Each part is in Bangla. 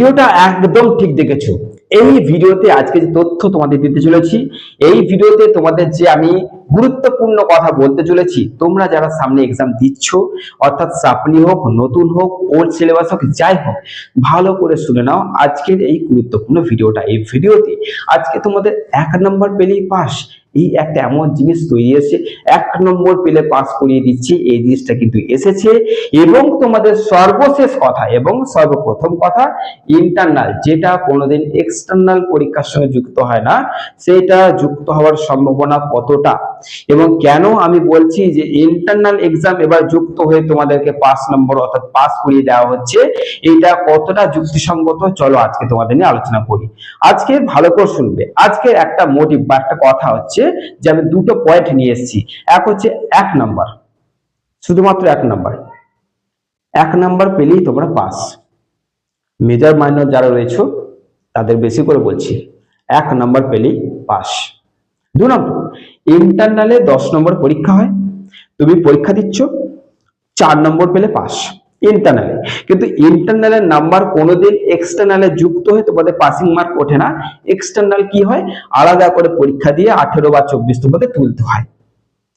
ভিডিওটা একদম ঠিক দেখেছো। এই ভিডিওতে আজকে যে তথ্য তোমাদের দিতে চলেছি, এই ভিডিওতে তোমাদের যে আমি গুরুত্বপূর্ণ কথা বলতে চলেছি, তোমরা যারা সামনে এক্সাম দিচ্ছ, অর্থাৎ সাপ্লি হোক, নতুন হোক, ওল্ড সিলেবাস হোক, যাই হোক, ভালো করে শুনে নাও আজকের এই গুরুত্বপূর্ণ ভিডিওটা। এই ভিডিওতে আজকে তোমাদের 1 নম্বর পেলেই পাস, এই একটা এমন জিনিস তৈরি হয়েছে, 1 নম্বর পেলে পাস করিয়ে দিচ্ছি, এই জিনিসটা কিন্তু এসেছে। এবং তোমাদের সর্বশেষ কথা এবং সর্বপ্রথম কথা, ইন্টারনাল যেটা কোনোদিন এক্সটার্নাল পরীক্ষার সঙ্গে যুক্ত হয় না, সেটা যুক্ত হওয়ার সম্ভাবনা কতটা, এবং কেন আমি বলছি যে ইন্টারনাল এক্সাম এবার যুক্ত হয়ে তোমাদেরকে 5 নম্বর অর্থাৎ পাস করিয়ে দেওয়া হচ্ছে, এটা কতটা যুক্তিসঙ্গত, চলো আজকে তোমাদের নিয়ে আলোচনা করি। আজকে ভালো করে শুনবে। আজকে একটা মোটিভ বা একটা কথা হচ্ছে যে আমি দুটো পয়েন্ট নিয়ে এসেছি। এক হচ্ছে 1 নাম্বার, শুধুমাত্র 1 নাম্বার, 1 নাম্বার পেলেই তোমরা পাস। মেজর মাইনর যারা রয়েছে তাদের বেশি করে বলছি, 1 নাম্বার পেলেই পাস। 2 নম্বর, ইন্টারনালে 10 নম্বর পরীক্ষা হয়, তুমি পরীক্ষা দিচ্ছ, 4 নম্বর পেলে পাস ইন্টারনালে। কিন্তু ইন্টারনালের নাম্বার কোনোদিন এক্সটার্নালে যুক্ত হয়ে তোমাদের পাসিং মার্ক ওঠে না। এক্সটার্নাল কি হয়, আলাদা করে পরীক্ষা দিয়ে 18 বা 24 তোমাদের তুলতে হয়।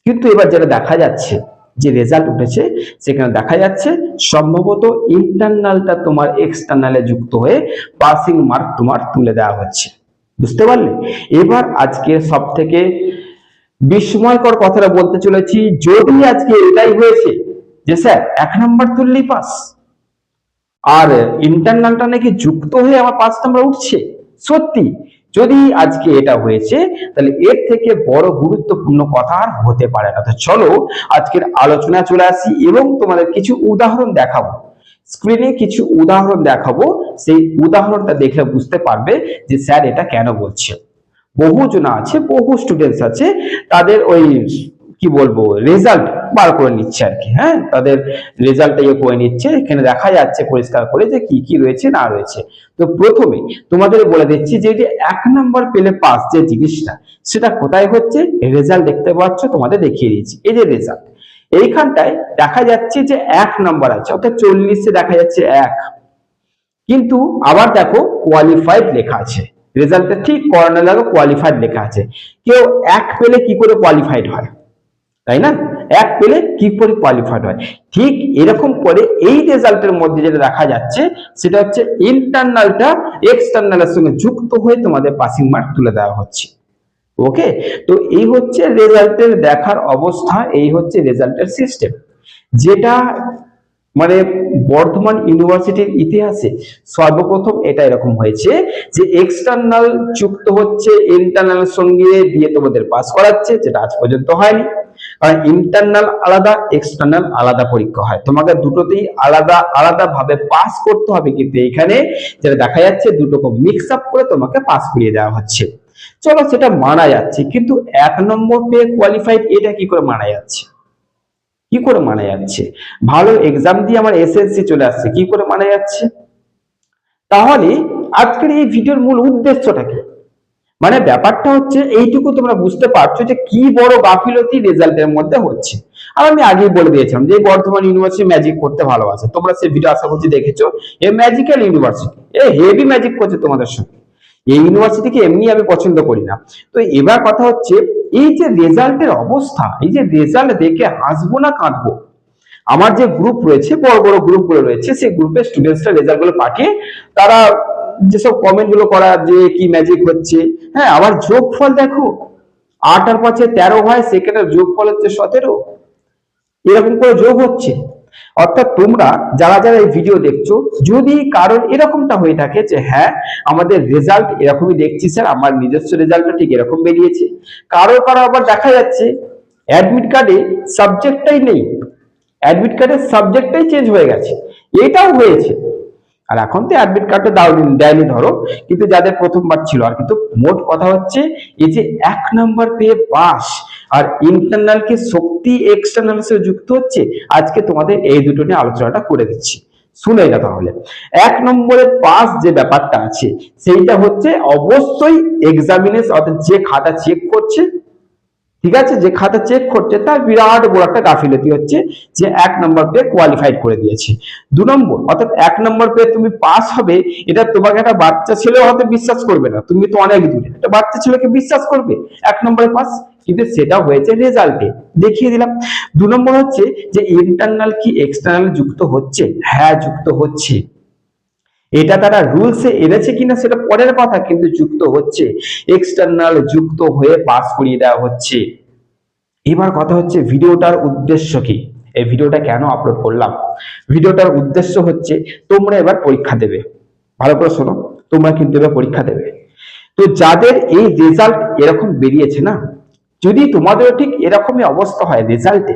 কিন্তু এবার যেটা দেখা যাচ্ছে, যে রেজাল্ট উঠেছে সেখানে দেখা যাচ্ছে সম্ভবত ইন্টারনালটা তোমার এক্সটার্নালে যুক্ত হয়ে পাসিং মার্ক তোমার তুলে দেওয়া হচ্ছে। বুঝতে পারলে? এবার আজকে সব থেকে বিস্ময়কর কথাটা বলতে চলেছি, যদি আজকে এটাই হয়েছে যে স্যার 1 নাম্বার তুললেই পাস, আর ইন্টারনালটা নাকি যুক্ত হয়ে আমার 5 নাম্বার উঠছে, সত্যি যদি আজকে এটা হয়েছে, তাহলে এর থেকে বড় গুরুত্বপূর্ণ কথা আর হতে পারে না। তো চলো আজকের আলোচনা চলে আসি এবং তোমাদের কিছু উদাহরণ দেখাবো। স্ক্রিনে কিছু উদাহরণ দেখাবো, সেই উদাহরণটা দেখলে বুঝতে পারবে যে স্যার এটা কেন বলছে। বহু জন আছে, বহু স্টুডেন্টস আছে, তাদের ওই কি বলবো রেজাল্ট বার করে নিচ্ছে আর কি। হ্যাঁ, তাদের রেজাল্টটা করে নিচ্ছে, এখানে দেখা যাচ্ছে পরিষ্কার করে যে কি কি রয়েছে না রয়েছে। তো প্রথমে তোমাদের বলে দিচ্ছি যে 1 নাম্বার পেলে পাস যে জিনিসটা, সেটা কোথায় হচ্ছে, রেজাল্ট দেখতে পাচ্ছ, তোমাদের দেখিয়ে দিচ্ছি। এই যে রেজাল্ট, এইখানটায় দেখা যাচ্ছে যে 1 নাম্বার আছে, অর্থাৎ 40-এ দেখা যাচ্ছে 1, কিন্তু আবার দেখো কোয়ালিফাইড লেখা আছে। রেজাল্টটা ঠিক কর্নার লাগো কোয়ালিফাইড লেখা আছে। কেউ 1 পেলে কি করে কোয়ালিফাইড হয়, তাই না? 1 পেলে কি করে কোয়ালিফাইড হয়, ঠিক এরকম করে এই রেজাল্টের মধ্যে যেটা দেখা যাচ্ছে সেটা হচ্ছে ইন্টারনালটা এক্সটার্নালের সঙ্গে যুক্ত হয়ে তোমাদের পাসিং মার্ক তুলে দেওয়া হচ্ছে। ওকে, তো এই হচ্ছে রেজাল্টের দেখার অবস্থা, এই হচ্ছে রেজাল্টের সিস্টেম, যেটা মানে বর্ধমান ইউনিভার্সিটির ইতিহাসে সর্বপ্রথম এটা এরকম হয়েছে যে এক্সটার্নাল যুক্ত হচ্ছে ইন্টারনাল সঙ্গে দিয়ে তোমাদের পাস করাচ্ছে, যেটা আজ পর্যন্ত হয়নি। কারণ ইন্টারনাল আলাদা, এক্সটার্নাল আলাদা পরীক্ষা হয়, তোমাকে দুটোতেই আলাদা আলাদা ভাবে পাস করতে হবে। কিন্তু এখানে যেটা দেখা যাচ্ছে দুটোকে মিক্স আপ করে তোমাকে পাস করিয়ে দেওয়া হচ্ছে। চলো সেটা মানা যাচ্ছে, কিন্তু 1 নম্বর পেয়ে কোয়ালিফাইড, এটা কি করে মানা যাচ্ছে? কি করে মানা যাচ্ছে? ভালো এক্সাম দিয়ে আমার এসএসসি চলে আসছে, কি করে মানা যাচ্ছে? তাহলে আজকের এই ভিডিওর মূল উদ্দেশ্যটা কি? মানে ব্যাপারটা হচ্ছে এইটুকু তোমরা বুঝতে পারছো যে কি বড় গাফিলতি রেজাল্টের মধ্যে হচ্ছে। আর আমি আগেই বলে দিয়েছিলাম যে বর্ধমান ইউনিভার্সিটি ম্যাজিক করতে ভালোবাসে, তোমরা সেই ভিডিও আশা করছি দেখেছো। এ magical university, a heavy magic করছে তোমাদের সঙ্গে। এই ইউনিভার্সিটিকে এমনি আমি পছন্দ করি না। তো এবার কথা হচ্ছে এই যে রেজাল্টের অবস্থা, এই যে রেজাল্ট দেখে হাসবো না কাঁদবো। আমার যে গ্রুপ রয়েছে, বড় বড় গ্রুপগুলো রয়েছে, সেই গ্রুপের স্টুডেন্টসরা রেজাল্ট গুলো পাঠিয়ে তারা যেসব কমেন্ট গুলো করা যে কি ম্যাজিক হচ্ছে। হ্যাঁ, আবার যোগফল দেখো, 8 আর 5 13 হয়, সেকেন্ডের যোগফল হচ্ছে 17, এরকম করে যোগ হচ্ছে। অর্থাৎ তোমরা যারা যারা এই ভিডিও দেখছো, যদি কারণ এরকমটা হয়ে থাকে যে হ্যাঁ আমাদের রেজাল্ট এরকমই দেখছি স্যার, আমার নিজস্ব রেজাল্টটা ঠিক এরকম বেরিয়েছে, কারো কারো আবার দেখা যাচ্ছে অ্যাডমিট কার্ডে সাবজেক্টটাই নেই, অ্যাডমিট কার্ডের সাবজেক্টটাই চেঞ্জ হয়ে গেছে, এটাও হয়েছে। আর এখন তো অ্যাডমিট কার্ডটা দেয়নি ধরো, কিন্তু যাদের প্রথমবার ছিল। আর কিন্তু মোট কথা হচ্ছে এই যে 1 নাম্বার পেয়ে পাস আর ইন্টারনালকে শক্তি এক্সটার্নাল এর সাথে যুক্ত হচ্ছে, আজকে তোমাদের এই দুটো নিয়ে আলোচনাটা করে দিচ্ছি। শুনে না তাহলে 1 নম্বরে পাস যে ব্যাপারটা আছে, সেইটা হচ্ছে অবশ্যই এক্সামিনেশন অর্থাৎ যে খাতা চেক করছে ঠিক আছে, যে খাতা চেক করছে তার বিরাট বড় একটা গাফিলতি হচ্ছে যে 1 নম্বর পেয়ে কোয়ালিফাইড করে দিয়েছে। 2 নম্বর, অর্থাৎ 1 নম্বর পেয়ে তুমি পাস হবে, এটা তোমাকে একটা বাচ্চা ছেলেও হয়তো বিশ্বাস করবে না, তুমি তো অনেক দূরে, একটা বাচ্চা ছেলেকে বিশ্বাস করবে 1 নম্বরে পাস? কিন্তু সেটা হয়েছে রেজাল্টে, দেখিয়ে দিলাম। 2 নম্বর হচ্ছে যে ইন্টারনাল কি এক্সটার্নাল যুক্ত হচ্ছে, হ্যাঁ যুক্ত হচ্ছে, এটা তারা রুলসে এনেছে কিনা সেটা পরের কথা, কিন্তু যুক্ত হচ্ছে, এক্সটার্নাল যুক্ত হয়ে পাস করিয়ে দেওয়া হচ্ছে। এবার কথা হচ্ছে ভিডিওটার উদ্দেশ্য কি, এই ভিডিওটা কেন আপলোড করলাম? ভিডিওটার উদ্দেশ্য হচ্ছে তোমরা এবার পরীক্ষা দেবে, ভালো করে শোনো, তোমরা কিন্তু এবার পরীক্ষা দেবে। তো যাদের এই রেজাল্ট এরকম বেরিয়েছে না, যদি তোমাদের ঠিক এরকমই অবস্থা হয় রেজাল্টে,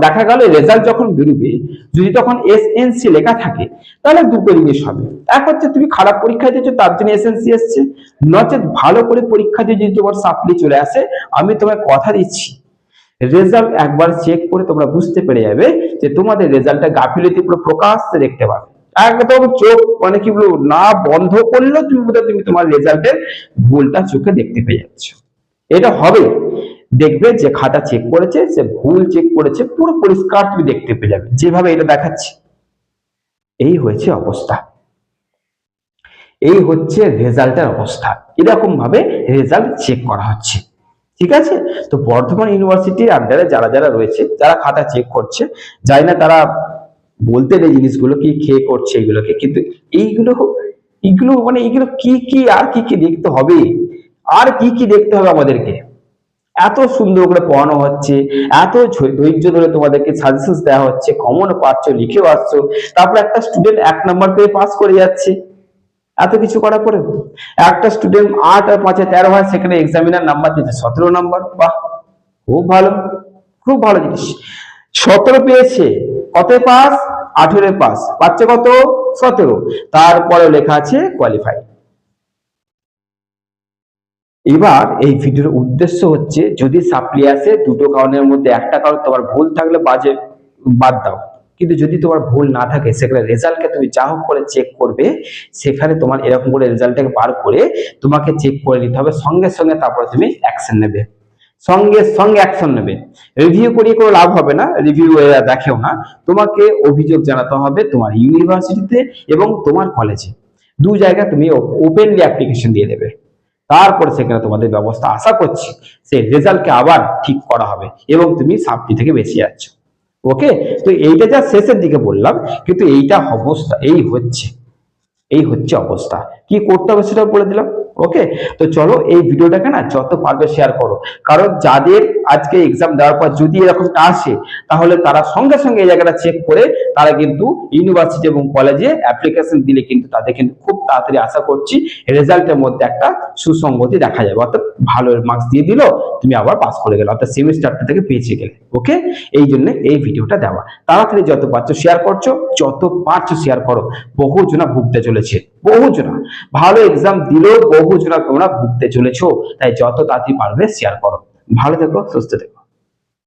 দেখা গেল রেজাল্ট যখন বেরোবে যদি তখন এসএনসি লেখা থাকে, তাহলে দুটো জিনিস হবে। এক হচ্ছে তুমি খারাপ পরীক্ষা দিয়েছো তার জন্য এসএনসি এসছে, নচেত ভালো করে পরীক্ষা দিয়ে যদি তোমার সাপ্লি চলে আসে, আমি তোমায় কথা দিচ্ছি রেজাল্ট একবার চেক করে তোমরা বুঝতে পেরে যাবে যে তোমাদের রেজাল্টটা গাফিলতি পুরো প্রকাশ্যে দেখতে পাবে, একদম চোখ মানে কি বলবো না বন্ধ করলেও তুমি তোমার রেজাল্টের ভুলটা চোখে দেখতে পেয়ে যাচ্ছ। এটা হবে, দেখবে যে খাতা চেক করেছে সে ভুল চেক করেছে, পুরো পরিষ্কার তুমি দেখতে পেয়ে যাবে, যেভাবে এটা দেখাচ্ছি। এই হয়েছে অবস্থা, এই হচ্ছে রেজাল্টের অবস্থা, এরকম ভাবে রেজাল্ট চেক করা হচ্ছে। ঠিক আছে, তো বর্ধমান ইউনিভার্সিটির আন্ডারে যারা যারা রয়েছে, যারা খাতা চেক করছে, জানি না তারা বলতে নেই জিনিসগুলো কি খেয়ে করছে এগুলোকে, কিন্তু এইগুলো এগুলো মানে এগুলো কি কি আর কি কি দেখতে হবে, আর কি কি দেখতে হবে আমাদেরকে। এত সুন্দর করে পড়ানো হচ্ছে, এত ধৈর্য ধরে তোমাদেরকে সাজেশন দেওয়া হচ্ছে, কমন পাচ্ছ, লিখেও আসছো, তারপর একটা স্টুডেন্ট 1 নম্বর পেয়ে পাস করে যাচ্ছে। এত কিছু করার পরে একটা স্টুডেন্ট 8 আর 5 13 হয়, সেখানে এক্সামিনার নাম্বার দিয়েছে 17 নম্বর, বাহ খুব ভালো, খুব ভালো জিনিস। 17 পেয়েছে, কত পাস? 18 পাস, পাচ্ছে কত? 17, তারপরে লেখা আছে কোয়ালিফাই। এবার এই ভিডিওর উদ্দেশ্য হচ্ছে যদি সাপ্লি আসে দুটো কারণের মধ্যে একটা কারণ তোমার ভুল থাকলে বাদ দাও, কিন্তু যদি তোমার ভুল না থাকে সেখানে রেজাল্টকে তুমি যা হোক করে চেক করবে, সেখানে তোমার এরকম করে রেজাল্টটাকে বার করে তোমাকে চেক করে নিতে হবে সঙ্গে সঙ্গে, তারপরে তুমি অ্যাকশন নেবে, সঙ্গে সঙ্গে অ্যাকশন নেবে। রিভিউ করিয়ে কোনো লাভ হবে না, রিভিউ দেখেও না, তোমাকে অভিযোগ জানাতে হবে তোমার ইউনিভার্সিটিতে এবং তোমার কলেজে, 2 জায়গায় তুমি ওপেনলি অ্যাপ্লিকেশন দিয়ে দেবে। তারপরে সেখানে তোমাদের ব্যবস্থা আশা করছি সেই রেজাল্টকে আবার ঠিক করা হবে এবং তুমি সাপ্লি থেকে বেঁচে যাচ্ছ। ওকে, তো এইটা যা শেষের দিকে বললাম, কিন্তু এইটা অবস্থা, এই হচ্ছে অবস্থা, কি করতে হবে সেটা বলে দিলাম। ওকে, তো চলো এই ভিডিওটাকে না যত পারবে শেয়ার করো, কারণ যাদের আজকে এক্সাম দেওয়ার পর যদি এরকমটা আসে, তাহলে তারা সঙ্গে সঙ্গে এই জায়গাটা চেক করে তারা কিন্তু ইউনিভার্সিটি এবং কলেজে অ্যাপ্লিকেশন দিলে কিন্তু তাদের কিন্তু খুব তাড়াতাড়ি আশা করছি রেজাল্টের মধ্যে একটা সুসংগতি দেখা যাবে, অর্থাৎ ভালো মার্কস দিয়ে দিল, তুমি আবার পাস করে গেলে, অর্থাৎ সেমিস্টারটা থেকে পেঁচে গেলে। ওকে, এই জন্য এই ভিডিওটা দেওয়া, তাড়াতাড়ি যত পারছো শেয়ার করছো, যত পারছো শেয়ার করো, বহুজনা ভুগতে চলেছে, বহুজনা ভালো এক্সাম দিলেও বহুজনা তোমরা ভুগতে চলেছো, তাই যত তাড়াতাড়ি পারবে শেয়ার করো। ভালো থেকো, সুস্থ থেকো।